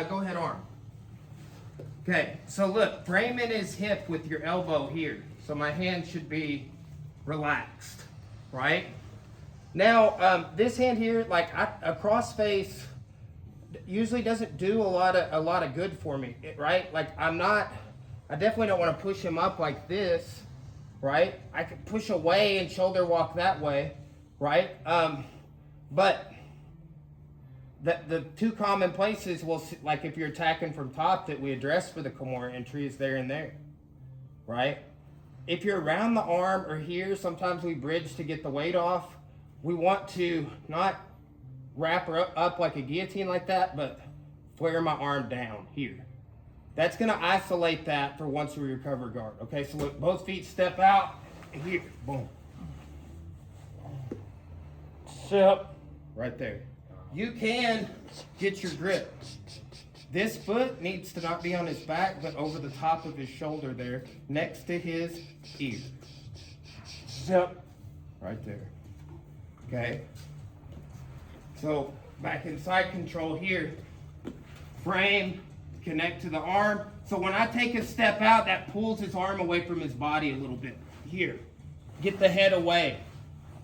Go ahead, arm. Okay, so look, framing his hip with your elbow here. So my hand should be relaxed, right? Now, this hand here, like a cross face usually doesn't do a lot of good for me, right? Like I definitely don't want to push him up like this, right? I could push away and shoulder walk that way, right? But the two common places, like if you're attacking from top that we address for the Kimura entry is there and there, right? If you're around the arm or here, sometimes we bridge to get the weight off. We want to not wrap her up like a guillotine like that, but flare my arm down here. That's gonna isolate that for once we recover guard. Okay, so look, both feet step out, and here, boom. Step, right there. You can get your grip. This foot needs to not be on his back, but over the top of his shoulder there, next to his ear. Step, right there. Okay, so back in side control here, frame, connect to the arm. So when I take a step out, that pulls his arm away from his body a little bit. Here, get the head away.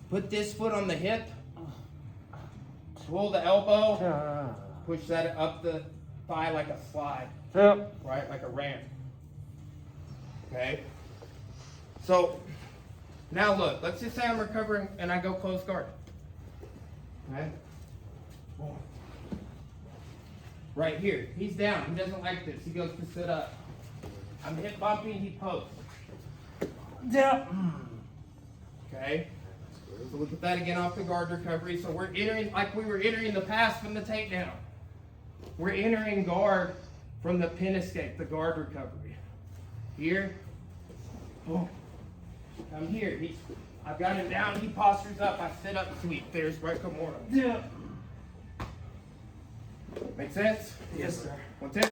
Put this foot on the hip, pull the elbow, push that up the thigh like a slide, right, like a ramp. Okay, so now look, let's just say I'm recovering and I go close guard. Okay. Right here, he's down. He doesn't like this. He goes to sit up. I'm hip bumping. He posts. Down. Okay. So we'll put that again off the guard recovery. So we're entering like we were entering the pass from the takedown. We're entering guard from the pin escape, the guard recovery. Here. Boom. I'm here. I've got him down. He postures up. I sit up sweep. There's right Kimura. Yeah. Make sense? Yes, sir. 110.